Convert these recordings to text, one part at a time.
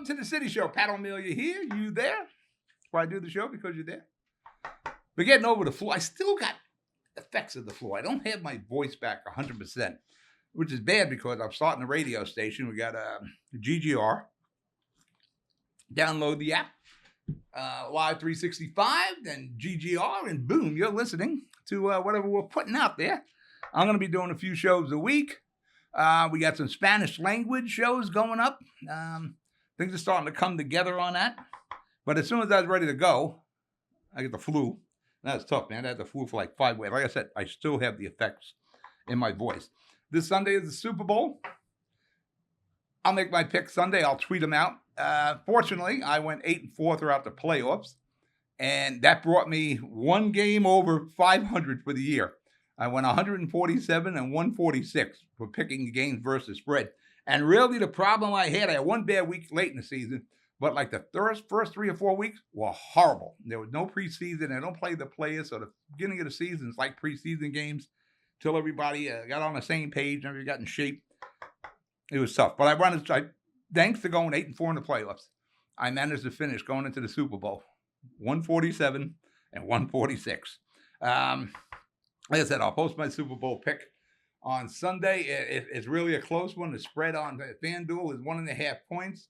Welcome to the City Show. Pat O'Melia here. You there? That's why I do the show, because you're there. We're getting over the flu. I still got effects of the flu. I don't have my voice back 100%, which is bad because I'm starting a radio station. We got a GGR. Download the app, Live 365, then GGR, and boom, you're listening to whatever we're putting out there. I'm going to be doing a few shows a week. We got some Spanish language shows going up. Things are starting to come together on that. But as soon as I was ready to go, I get the flu. That's tough, man. I had the flu for like 5 weeks. Like I said, I still have the effects in my voice. This Sunday is the Super Bowl. I'll make my pick Sunday. I'll tweet them out. Fortunately, I went 8-4 throughout the playoffs, and that brought me one game over 500 for the year. I went 147 and 146 for picking games versus spread. And really, the problem I had one bad week late in the season, but like the first 3 or 4 weeks were horrible. There was no preseason. They don't play the players, so the beginning of the season is like preseason games till everybody got on the same page and everybody got in shape. It was tough. But thanks to going 8-4 in the playoffs, I managed to finish going into the Super Bowl 147 and 146. Like I said, I'll post my Super Bowl pick on Sunday. It's really a close one. The spread on FanDuel is 1.5 points.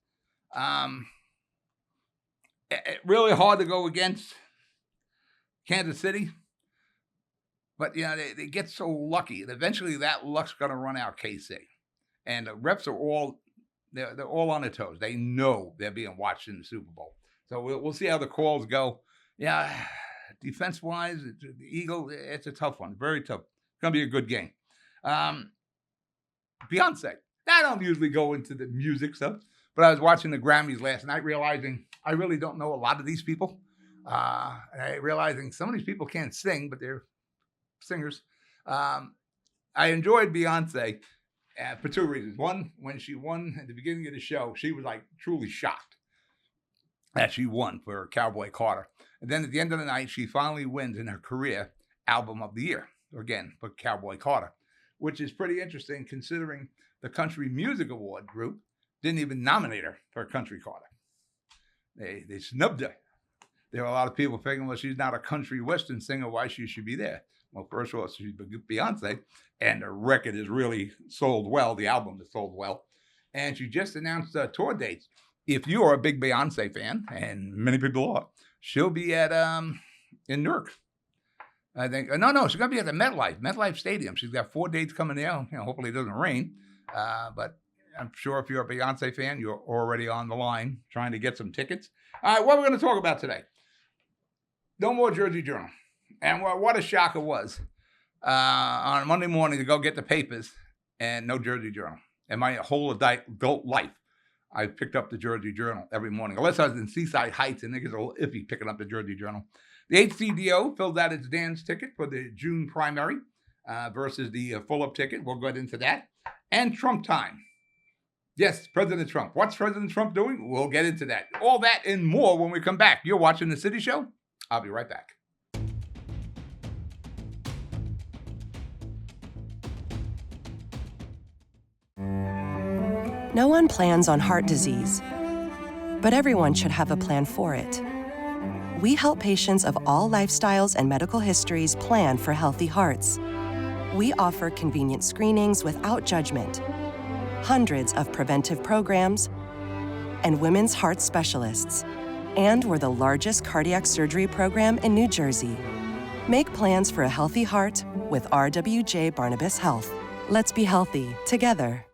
Really hard to go against Kansas City. But, they get so lucky. And eventually that luck's going to run out KC. And the refs are all, they're all on their toes. They know they're being watched in the Super Bowl. So we'll see how the calls go. Yeah, defense-wise, the Eagle, it's a tough one. Very tough. It's going to be a good game. Beyonce. I don't usually go into the music stuff, but I was watching the Grammys last night realizing I really don't know a lot of these people. Realizing some of these people can't sing, but they're singers. I enjoyed Beyonce for 2 reasons. One, when she won at the beginning of the show, she was like truly shocked that she won for Cowboy Carter. And then at the end of the night, she finally wins in her career Album of the Year, again, for Cowboy Carter, which is pretty interesting considering the Country Music Award group didn't even nominate her for Country Carter. They snubbed her. There were a lot of people thinking, well, she's not a country western singer, why she should be there. Well, first of all, she's Beyonce, and the record is really sold well. The album is sold well. And she just announced tour dates. If you are a big Beyonce fan, and many people are, she'll be at in Newark. I think. No, she's going to be at the MetLife Stadium. She's got 4 dates coming there. Hopefully it doesn't rain. But I'm sure if you're a Beyonce fan, you're already on the line trying to get some tickets. All right, what we're going to talk about today. No more Jersey Journal. And what a shock it was on Monday morning to go get the papers and no Jersey Journal. And my whole adult life, I picked up the Jersey Journal every morning. Unless I was in Seaside Heights, and it gets a little iffy picking up the Jersey Journal. The HCDO filled out its dance ticket for the June primary versus the full-up ticket. We'll get into that. And Trump time. Yes, President Trump. What's President Trump doing? We'll get into that. All that and more when we come back. You're watching The City Show. I'll be right back. No one plans on heart disease, but everyone should have a plan for it. We help patients of all lifestyles and medical histories plan for healthy hearts. We offer convenient screenings without judgment, hundreds of preventive programs, and women's heart specialists. And we're the largest cardiac surgery program in New Jersey. Make plans for a healthy heart with RWJ Barnabas Health. Let's be healthy together.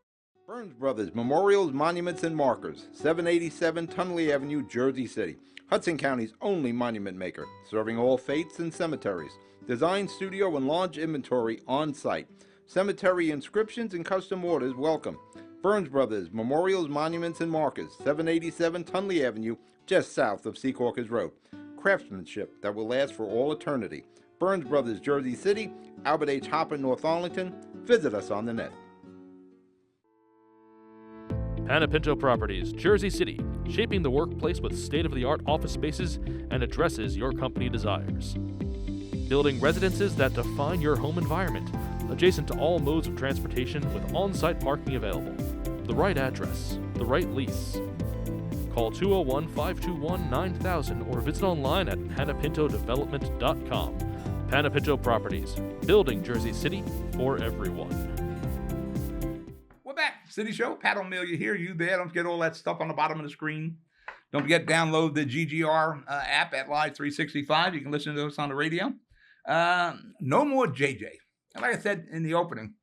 Burns Brothers Memorials, Monuments, and Markers, 787 Tunley Avenue, Jersey City. Hudson County's only monument maker, serving all faiths and cemeteries. Design, studio, and launch inventory on site. Cemetery inscriptions and custom orders welcome. Burns Brothers Memorials, Monuments, and Markers, 787 Tunley Avenue, just south of Secaucus Road. Craftsmanship that will last for all eternity. Burns Brothers, Jersey City, Albert H. Hopper, North Arlington. Visit us on the net. Panapinto Properties, Jersey City, shaping the workplace with state-of-the-art office spaces and addresses your company desires. Building residences that define your home environment, adjacent to all modes of transportation with on-site parking available. The right address, the right lease. Call 201-521-9000 or visit online at panapintodevelopment.com. Panapinto Properties, building Jersey City for everyone. We're back. City Show. Pat O'Melia here. You there. Don't forget all that stuff on the bottom of the screen. Don't forget, download the GGR app at Live 365. You can listen to us on the radio. No more JJ. And like I said in the opening,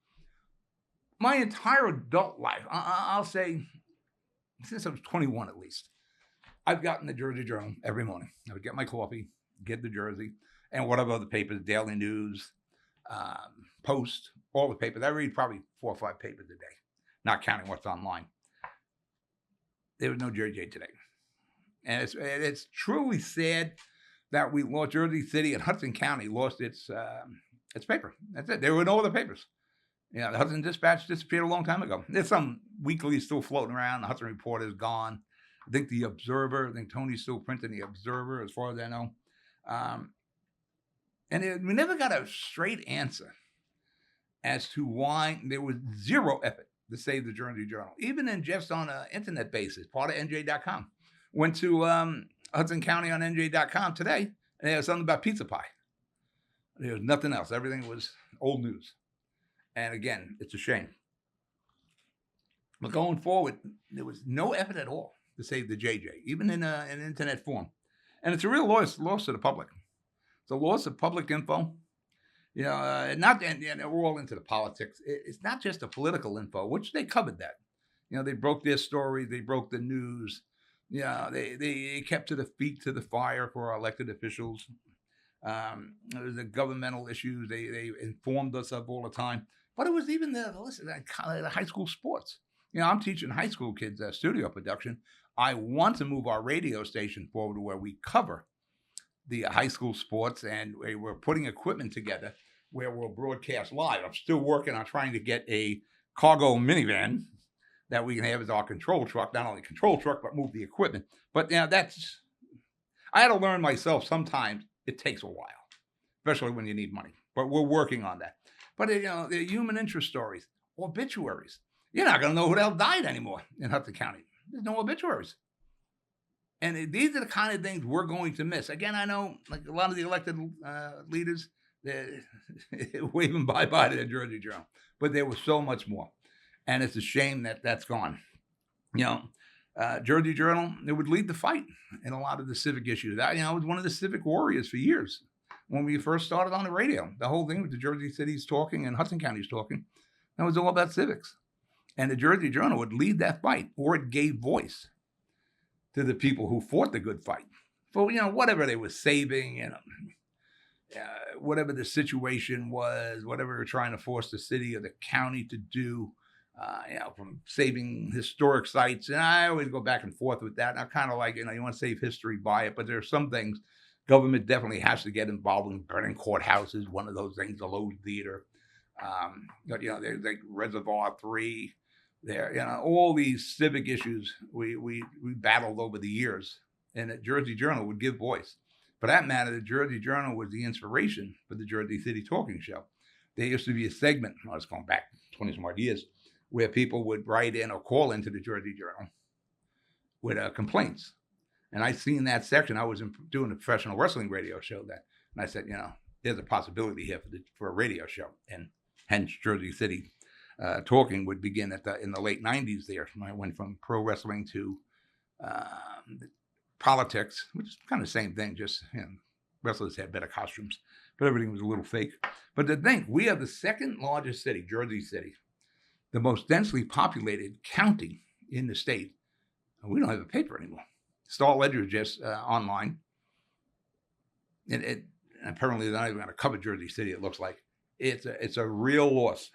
my entire adult life, I'll say, since I was 21 at least, I've gotten the Jersey Journal every morning. I would get my coffee, get the Jersey, and whatever other papers, Daily News, Post, all the papers. I read probably 4 or 5 papers a day, not counting what's online. There was no JJ today. And it's truly sad that we lost Jersey City and Hudson County lost its paper. That's it. There were no other papers. Yeah, the Hudson Dispatch disappeared a long time ago. There's some weeklies still floating around. The Hudson Reporter is gone. I think the Observer, Tony's still printing the Observer as far as I know. We never got a straight answer as to why there was zero effort to save the Jersey Journal, even in just on an internet basis, part of NJ.com. Went to Hudson County on NJ.com today, and there was something about pizza pie. There was nothing else. Everything was old news. And again, it's a shame. But going forward, there was no effort at all to save the JJ, even in an internet form. And it's a real loss to the public. It's a loss of public info. You know, and we're all into the politics. It's not just the political info, which they covered that. You know, they broke their story. They broke the news. Yeah, they kept to the feet to the fire for our elected officials. The governmental issues they informed us of all the time. But it was even the high school sports. You know, I'm teaching high school kids studio production. I want to move our radio station forward to where we cover the high school sports, and we're putting equipment together where we'll broadcast live. I'm still working on trying to get a cargo minivan that we can have as our control truck, not only control truck, but move the equipment. But you know, I had to learn myself sometimes it takes a while, especially when you need money. But we're working on that. But you know, the human interest stories, obituaries. You're not going to know who the hell died anymore in Hudson County. There's no obituaries. And these are the kind of things we're going to miss. Again, I know like a lot of the elected leaders, they're waving bye-bye to the Jersey Journal. But there was so much more. And it's a shame that that's gone. You know, Jersey Journal, it would lead the fight in a lot of the civic issues. I was one of the civic warriors for years when we first started on the radio. The whole thing with the Jersey City's talking and Hudson County's talking, that was all about civics. And the Jersey Journal would lead that fight, or it gave voice to the people who fought the good fight for, you know, whatever they were saving, you know, whatever the situation was, whatever they were trying to force the city or the county to do, you know, from saving historic sites. And I always go back and forth with that. And I'm kind of like, you know, you want to save history, buy it. But there are some things government definitely has to get involved in. Burning courthouses, one of those things, the Lowe's Theater. You know, there's like Reservoir 3. There, you know, all these civic issues we battled over the years, and the Jersey Journal would give voice. For that matter, the Jersey Journal was the inspiration for the Jersey City Talking Show. There used to be a segment, I was going back 20 some odd years, where people would write in or call into the Jersey Journal with complaints. And I seen that section. I was doing a professional wrestling radio show then, and I said, you know, there's a possibility here for a radio show, and hence Jersey City. Talking would begin in the late 90s there. I went from pro wrestling to politics, which is kind of the same thing, just, you know, wrestlers had better costumes, but everything was a little fake. But to think, we are the second largest city, Jersey City, the most densely populated county in the state. And we don't have a paper anymore. Star Ledger is just online. And apparently they're not even going to cover Jersey City, it looks like. It's a real loss.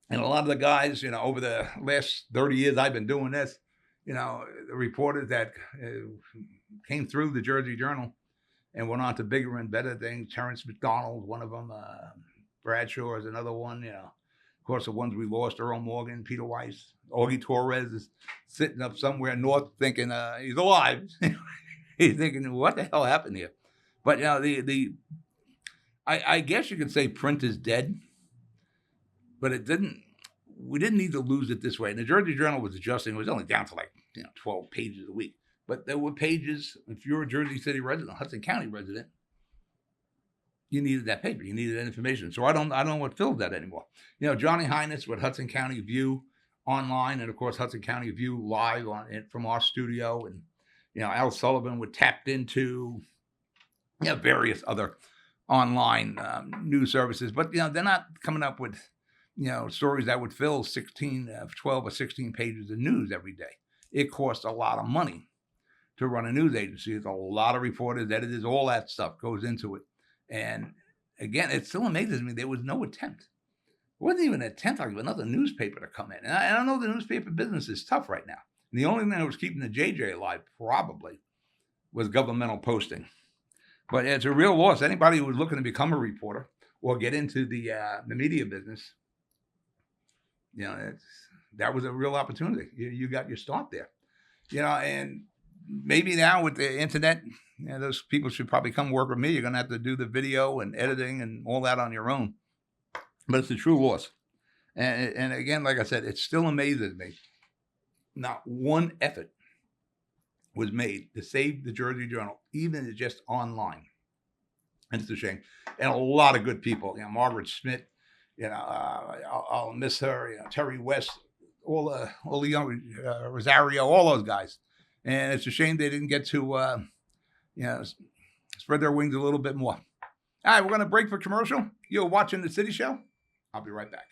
And a lot of the guys, you know, over the last 30 years I've been doing this, you know, the reporters that came through the Jersey Journal and went on to bigger and better things. Terrence McDonald, one of them. Bradshaw is another one, you know. Of course, the ones we lost, Earl Morgan, Peter Weiss. Augie Torres is sitting up somewhere north thinking he's alive. He's thinking, what the hell happened here? But, you know, I guess you could say print is dead. But we didn't need to lose it this way. And the Jersey Journal was adjusting. It was only down to like 12 pages a week. But there were pages, if you're a Jersey City resident, Hudson County resident, you needed that paper. You needed that information. So I don't know what fills that anymore. Johnny Highness with Hudson County View online, and of course Hudson County View live on it from our studio, and Al Sullivan would tapped into various other online news services, but they're not coming up with stories that would fill 12 or 16 pages of news every day. It costs a lot of money to run a news agency. There's a lot of reporters, editors, all that stuff goes into it. And again, it still amazes me there was no attempt. It wasn't even an attempt like another newspaper to come in. And I know the newspaper business is tough right now. And the only thing that was keeping the JJ alive probably was governmental posting. But it's a real loss. Anybody who was looking to become a reporter or get into the media business, that was a real opportunity. You got your start there. And maybe now with the internet, those people should probably come work with me. You're going to have to do the video and editing and all that on your own. But it's a true loss. And again, like I said, it still amazes me. Not one effort was made to save the Jersey Journal, even just online. And it's a shame. And a lot of good people. Margaret Smith, I'll miss her. Terry West, all the young Rosario, all those guys. And it's a shame they didn't get to, spread their wings a little bit more. All right, we're going to break for commercial. You're watching The City Show. I'll be right back.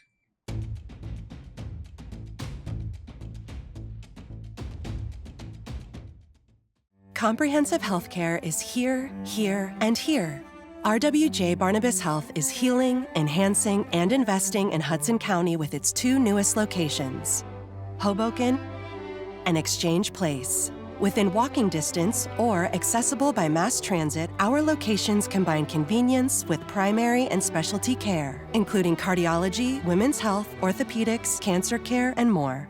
Comprehensive healthcare is here, here, and here. RWJ Barnabas Health is healing, enhancing, and investing in Hudson County with its two newest locations, Hoboken and Exchange Place. Within walking distance or accessible by mass transit, our locations combine convenience with primary and specialty care, including cardiology, women's health, orthopedics, cancer care, and more.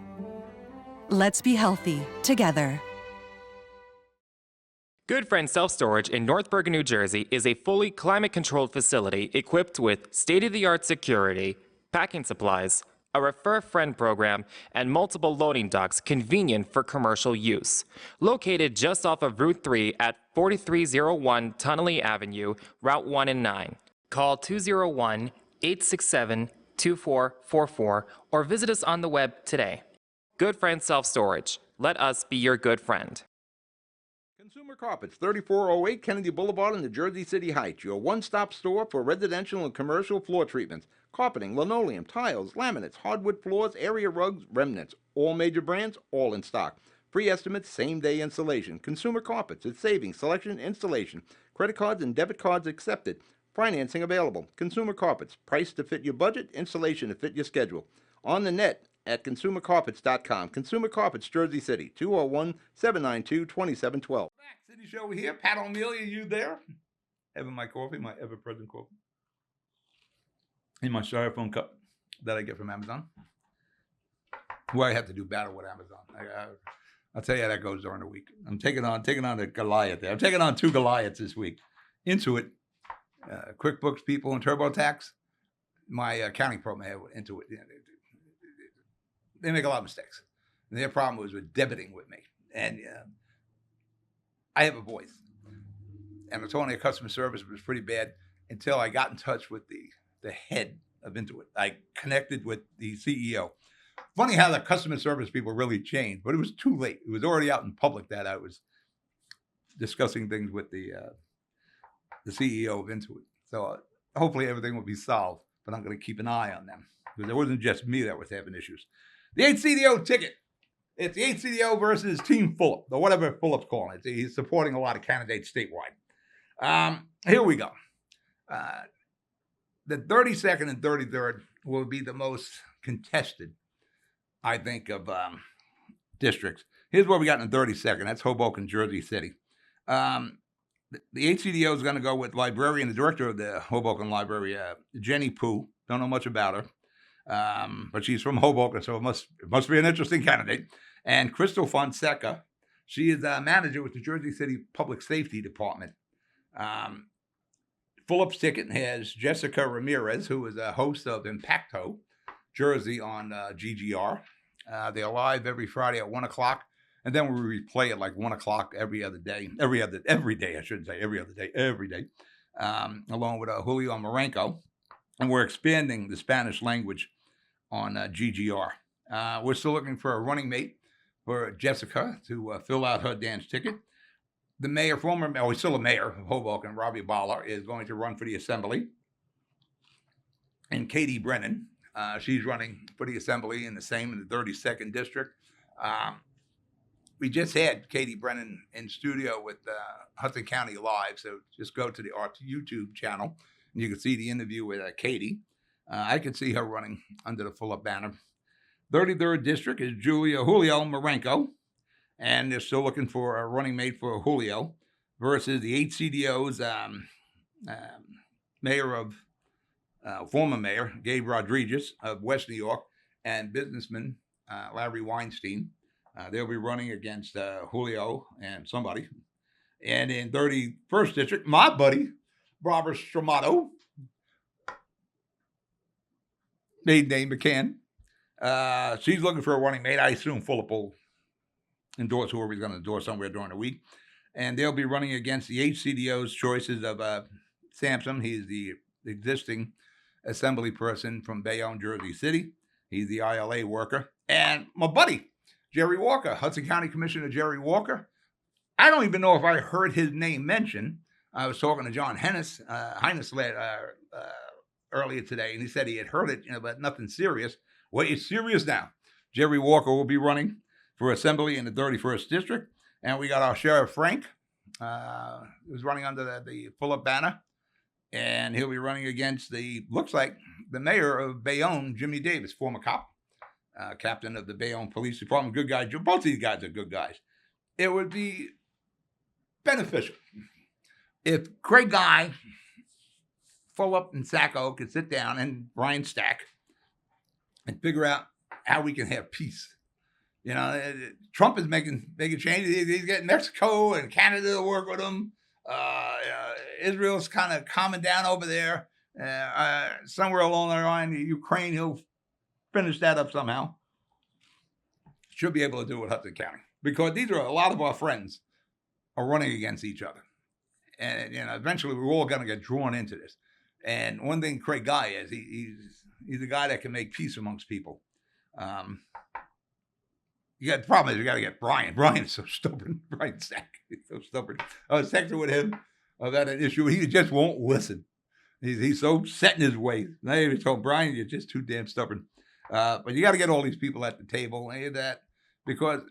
Let's be healthy together. Good Friend Self Storage in Northburg, New Jersey is a fully climate-controlled facility equipped with state-of-the-art security, packing supplies, a Refer Friend program, and multiple loading docks convenient for commercial use. Located just off of Route 3 at 4301 Tunnelly Avenue, Route 1 and 9. Call 201-867-2444 or visit us on the web today. Good Friend Self Storage. Let us be your good friend. Consumer Carpets, 3408 Kennedy Boulevard in the Jersey City Heights, your one-stop store for residential and commercial floor treatments, carpeting, linoleum, tiles, laminates, hardwood floors, area rugs, remnants, all major brands, all in stock. Free estimates, same-day installation. Consumer Carpets, it's savings, selection, installation. Credit cards and debit cards accepted. Financing available. Consumer Carpets, price to fit your budget, installation to fit your schedule. On the net at consumercarpets.com. Consumer Carpets, Jersey City, 201-792-2712. Back, City Show here. Pat O'Melia, you there? Having my coffee, my ever-present coffee. In my styrofoam cup that I get from Amazon. Well, I have to do battle with Amazon. I'll tell you how that goes during the week. I'm taking on a Goliath there. I'm taking on two Goliaths this week. Intuit, QuickBooks people and TurboTax. My accounting program have Intuit. They make a lot of mistakes. And their problem was with debiting with me. And I have a voice. And I'm telling you, customer service was pretty bad until I got in touch with the head of Intuit. I connected with the CEO. Funny how the customer service people really changed, but it was too late. It was already out in public that I was discussing things with the CEO of Intuit. So hopefully everything will be solved, but I'm going to keep an eye on them because it wasn't just me that was having issues. The 8CDO ticket. It's the 8CDO versus Team Fulop, or whatever Fulop's calling it. He's supporting a lot of candidates statewide. Here we go. The 32nd and 33rd will be the most contested, I think, of districts. Here's what we got in the 32nd. That's Hoboken, Jersey City. The 8CDO is going to go with librarian, the director of the Hoboken Library, Jenny Pooh. Don't know much about her. But she's from Hoboken, so it must be an interesting candidate. And Crystal Fonseca, she is a manager with the Jersey City Public Safety Department. Fulop's ticket has Jessica Ramirez, who is a host of Impacto Jersey on GGR. They're live every Friday at 1 o'clock And then we replay it like 1 o'clock every other day, I shouldn't say every other day, every day, along with Julio Marenco. And we're expanding the Spanish language on GGR. We're still looking for a running mate for Jessica to fill out her dance ticket. The mayor, he's still a mayor of Hoboken, Robbie Balla, is going to run for the assembly. And Katie Brennan, she's running for the assembly in the 32nd district. We just had Katie Brennan in studio with Hudson County Live, so just go to our YouTube channel and you can see the interview with Katie. I can see her running under the Full Up banner. 33rd district is Julio Marenco, and they're still looking for a running mate for Julio versus the HCDO's former mayor, Gabe Rodriguez of West New York, and businessman Larry Weinstein. They'll be running against Julio and somebody. And in 31st district, my buddy, Barbara Stramato, maiden name McCann. She's looking for a running mate. I assume Fulop will endorse whoever he's going to endorse somewhere during the week. And they'll be running against the HCDO's choices of Sampson. He's the existing assembly person from Bayonne, Jersey City. He's the ILA worker. And my buddy, Jerry Walker, Hudson County Commissioner Jerry Walker. I don't even know if I heard his name mentioned. I was talking to John Heinous earlier today, and he said he had heard it, but nothing serious. Well, it's serious now. Jerry Walker will be running for assembly in the 31st district, and we got our Sheriff Frank, who's running under the Full-Up banner, and he'll be running against looks like the mayor of Bayonne, Jimmy Davis, former cop. Captain of the Bayonne Police Department, good guy. Both of these guys are good guys. It would be beneficial if Craig Guy, Fulop, and Sacco could sit down, and Brian Stack, and figure out how we can have peace. Trump is making changes. He's getting Mexico and Canada to work with him. Israel's kind of calming down over there. Somewhere along the line, Ukraine, he'll finish that up somehow. Should be able to do it with Hudson County, because these are a lot of our friends are running against each other, and eventually we're all going to get drawn into this. And one thing Craig Guy is, he's a guy that can make peace amongst people. The problem is you got to get Brian. Brian's so stubborn. Brian Sack is so stubborn. I was texting with him about an issue. He just won't listen. He's so set in his ways. And I even told Brian, you're just too damn stubborn. But you got to get all these people at the table, because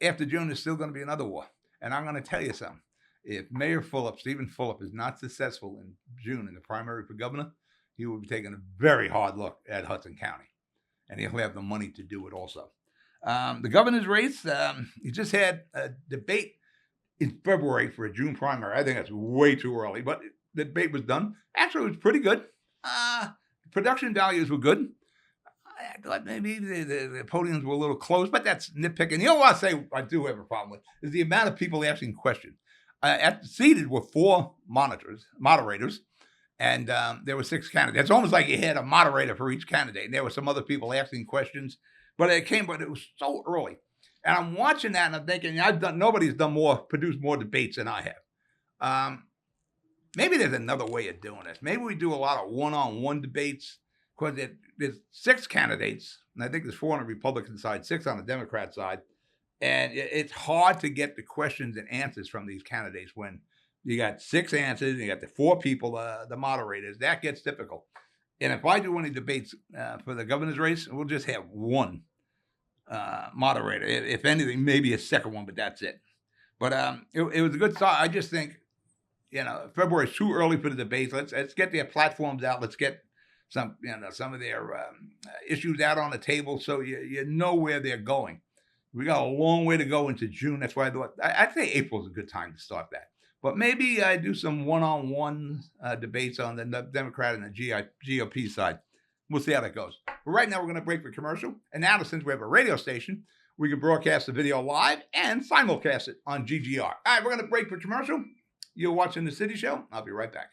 after June, there's still going to be another war. And I'm going to tell you something. If Mayor Stephen Fulop, is not successful in June in the primary for governor, he will be taking a very hard look at Hudson County. And he'll have the money to do it also. The governor's race, he just had a debate in February for a June primary. I think that's way too early, but the debate was done. Actually, it was pretty good. Production values were good. I thought maybe the podiums were a little close, but that's nitpicking. What I do have a problem with is the amount of people asking questions. Seated were 4 moderators, and there were 6 candidates. It's almost like you had a moderator for each candidate. And there were some other people asking questions, but it was so early. And I'm watching that and I'm thinking, nobody's produced more debates than I have. Maybe there's another way of doing this. Maybe we do a lot of one-on-one debates, because there's 6 candidates, and I think there's 4 on the Republican side, 6 on the Democrat side. And it's hard to get the questions and answers from these candidates when you got 6 answers and you got the 4 people, the moderators. That gets difficult. And if I do any debates for the governor's race, we'll just have 1 moderator. If anything, maybe a second one, but that's it. But it was a good start. I just think, February is too early for the debates. Let's get their platforms out. Let's get some of their issues out on the table, so you know where they're going. We got a long way to go into June. That's why I thought I'd say April is a good time to start that. But maybe I do some one-on-one debates on the Democrat and the GOP side. We'll see how that goes. But right now, we're going to break for commercial. And now, since we have a radio station, we can broadcast the video live and simulcast it on GGR. All right, we're going to break for commercial. You're watching The City Show. I'll be right back.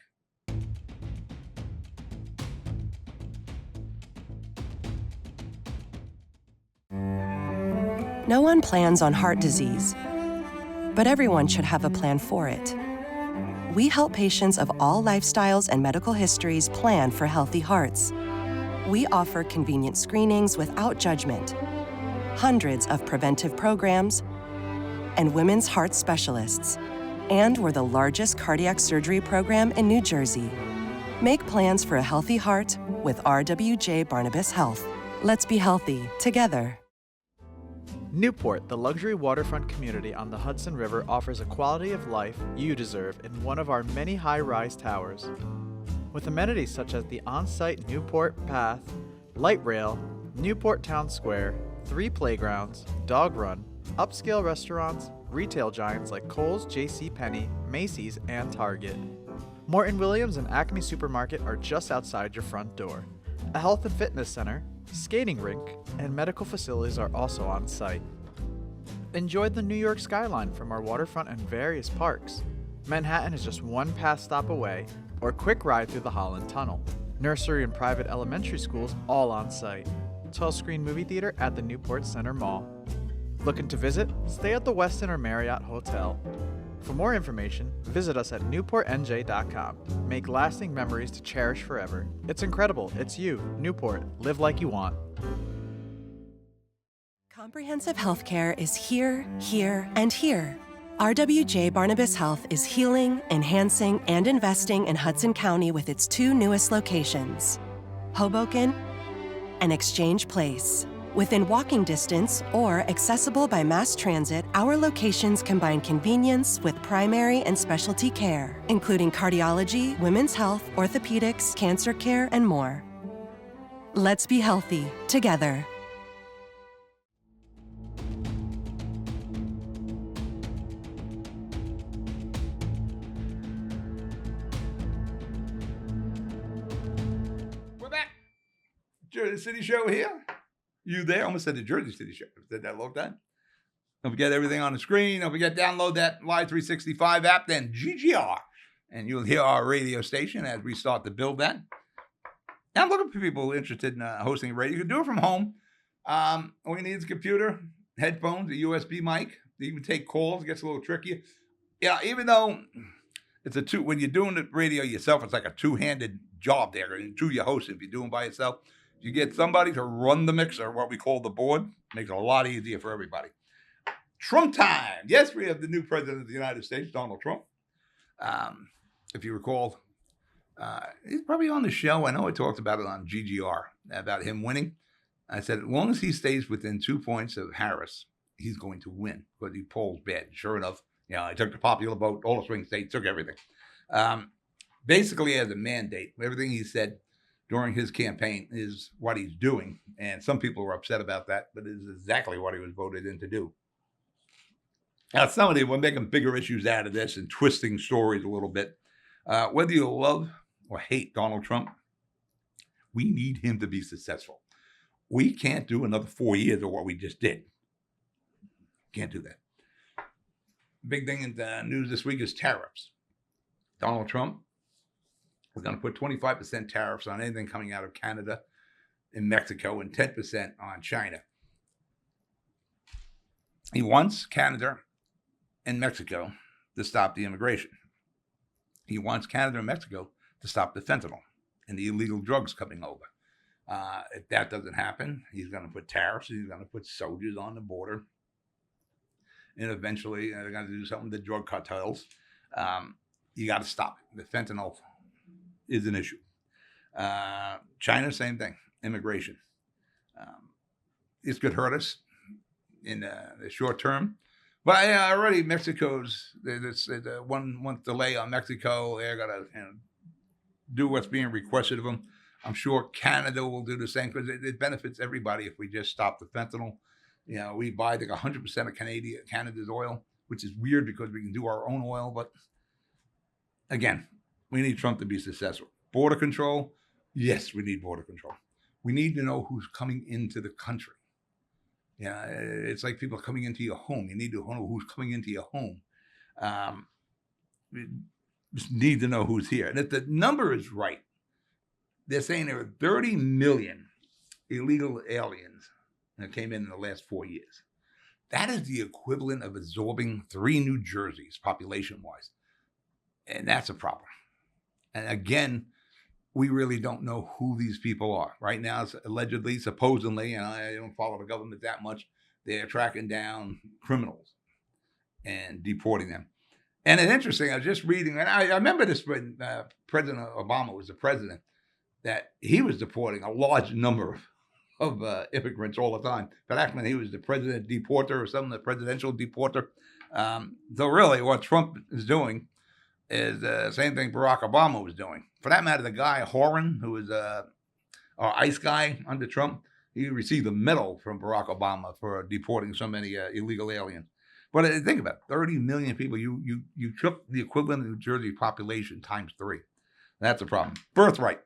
No one plans on heart disease, but everyone should have a plan for it. We help patients of all lifestyles and medical histories plan for healthy hearts. We offer convenient screenings without judgment, hundreds of preventive programs, and women's heart specialists. And we're the largest cardiac surgery program in New Jersey. Make plans for a healthy heart with RWJ Barnabas Health. Let's be healthy together. Newport, the luxury waterfront community on the Hudson River, offers a quality of life you deserve in one of our many high-rise towers. With amenities such as the on-site Newport Path, light rail, Newport Town Square, 3 playgrounds, dog run, upscale restaurants, retail giants like Kohl's, JCPenney, Macy's, and Target. Morton Williams and Acme Supermarket are just outside your front door. A health and fitness center, skating rink, and medical facilities are also on site. Enjoy the New York skyline from our waterfront and various parks. Manhattan is just one pass stop away, or quick ride through the Holland Tunnel. Nursery and private elementary schools all on site. 12-screen movie theater at the Newport Center Mall. Looking to visit? Stay at the Westin or Marriott Hotel. For more information, visit us at newportnj.com. Make lasting memories to cherish forever. It's incredible. It's you, Newport. Live like you want. Comprehensive healthcare is here, here, and here. RWJ Barnabas Health is healing, enhancing, and investing in Hudson County with its 2 newest locations, Hoboken and Exchange Place. Within walking distance or accessible by mass transit, our locations combine convenience with primary and specialty care, including cardiology, women's health, orthopedics, cancer care, and more. Let's be healthy together. We're back. Jersey City Show here. You there? I almost said the Jersey City Show. Said that a long time. Don't forget everything on the screen. Don't forget download that Live 365 app, then GGR. And you'll hear our radio station as we start to build that. And I'm looking for people interested in hosting radio. You can do it from home. All you need is a computer, headphones, a USB mic. You even take calls. It gets a little tricky. Yeah, even though it's when you're doing the radio yourself, it's like a two-handed job there. And two, you host it if you're doing it by yourself. You get somebody to run the mixer, what we call the board, makes it a lot easier for everybody. Trump time. Yes, we have the new president of the United States, Donald Trump. If you recall, he's probably on the show. I know I talked about it on GGR, about him winning. I said, as long as he stays within 2 points of Harris, he's going to win, because he polls bad. Sure enough, I took the popular vote, all the swing states, took everything. Basically, as a mandate, everything he said during his campaign is what he's doing. And some people were upset about that, but it is exactly what he was voted in to do. Now, some of them were making bigger issues out of this and twisting stories a little bit. Whether you love or hate Donald Trump, we need him to be successful. We can't do another 4 years of what we just did. Can't do that. Big thing in the news this week is tariffs. Donald Trump is going to put 25% tariffs on anything coming out of Canada and Mexico and 10% on China. He wants Canada and Mexico to stop the immigration. He wants Canada and Mexico to stop the fentanyl and the illegal drugs coming over. If that doesn't happen, he's going to put tariffs. He's going to put soldiers on the border. And eventually, they're going to do something with the drug cartels. You got to stop it. The fentanyl is an issue. China, same thing. Immigration. This could hurt us in the short term. But already Mexico's, there's a 1 month delay on Mexico. They're going to do what's being requested of them. I'm sure Canada will do the same, because it benefits everybody if we just stop the fentanyl. We buy like 100% of Canada's oil, which is weird because we can do our own oil. But again, we need Trump to be successful. Border control, yes, we need border control. We need to know who's coming into the country. It's like people coming into your home. You need to know who's coming into your home. We just need to know who's here. And if the number is right, they're saying there are 30 million illegal aliens that came in the last 4 years. That is the equivalent of absorbing 3 New Jerseys population-wise. And that's a problem. And again, we really don't know who these people are. Right now, it's allegedly, supposedly, and I don't follow the government that much, they're tracking down criminals and deporting them. And it's interesting, I was just reading, and I remember this when President Obama was the president, that he was deporting a large number of immigrants all the time. But actually, when he was the president deporter or something, the presidential deporter. So really, what Trump is doing is the same thing Barack Obama was doing. For that matter, the guy Horan, who was our ICE guy under Trump, he received a medal from Barack Obama for deporting so many illegal aliens. But think about it, 30 million people. You took the equivalent of New Jersey population times 3. That's a problem. Birthright.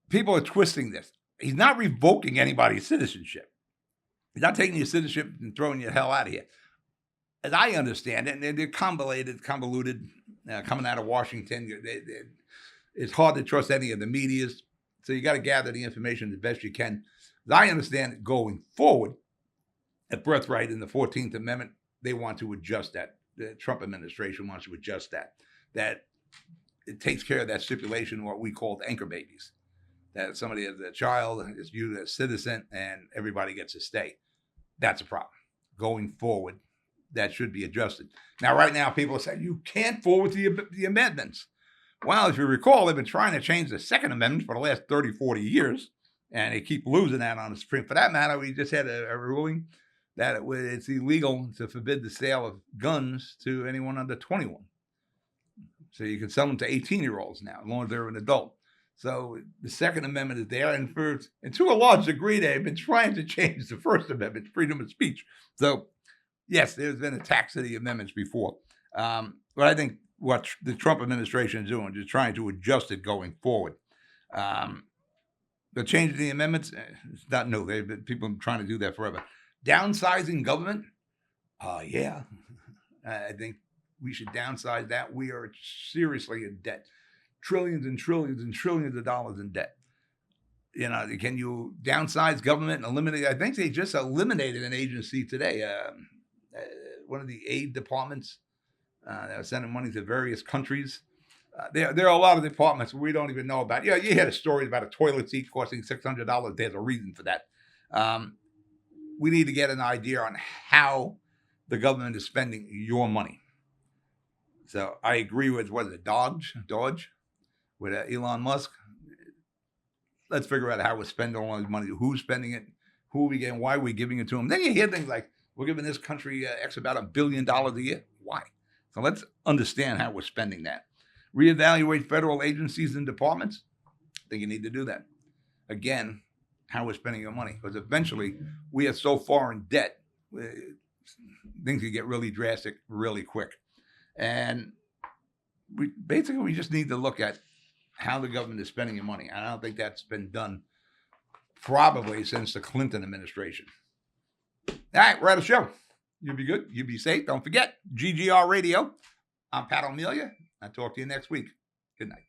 People are twisting this. He's not revoking anybody's citizenship. He's not taking your citizenship and throwing you the hell out of here. As I understand it, and they're convoluted, coming out of Washington. It's hard to trust any of the medias, so you got to gather the information the best you can. As I understand it, going forward, at birthright in the 14th Amendment, they want to adjust that. The Trump administration wants to adjust that. That it takes care of that stipulation, what we call anchor babies. That somebody as a child is viewed as a citizen and everybody gets a stay. That's a problem. Going forward, that should be adjusted. Now, right now, people are saying you can't forward the amendments. Well, if you recall, they've been trying to change the Second Amendment for the last 30, 40 years, and they keep losing that on the Supreme. For that matter, we just had a ruling that it's illegal to forbid the sale of guns to anyone under 21. So you can sell them to 18-year-olds now, as long as they're an adult. So the Second Amendment is there, and to a large degree, they've been trying to change the First Amendment, freedom of speech. So, yes, there's been attacks to the amendments before. But I think what the Trump administration is doing is trying to adjust it going forward. The change of the amendments, it's not new. People have been trying to do that forever. Downsizing government, yeah. I think we should downsize that. We are seriously in debt. Trillions and trillions and trillions of dollars in debt. You know, can you downsize government and eliminate? I think they just eliminated an agency today. One of the aid departments that are sending money to various countries. There are a lot of departments we don't even know about. Yeah, you hear the stories about a toilet seat costing $600. There's a reason for that. We need to get an idea on how the government is spending your money. So I agree with, what is it, Dodge? With Elon Musk. Let's figure out how we're spending all this money, who's spending it, who are we getting, why are we giving it to them. Then you hear things like, we're giving this country X about $1 billion a year. Why? So let's understand how we're spending that. Reevaluate federal agencies and departments. I think you need to do that. Again, how we're spending your money. Because eventually, we are so far in debt, things can get really drastic really quick. And we just need to look at how the government is spending your money. And I don't think that's been done probably since the Clinton administration. All right, we're at a show. You'll be good. You'll be safe. Don't forget, GGR Radio. I'm Pat O'Melia. I'll talk to you next week. Good night.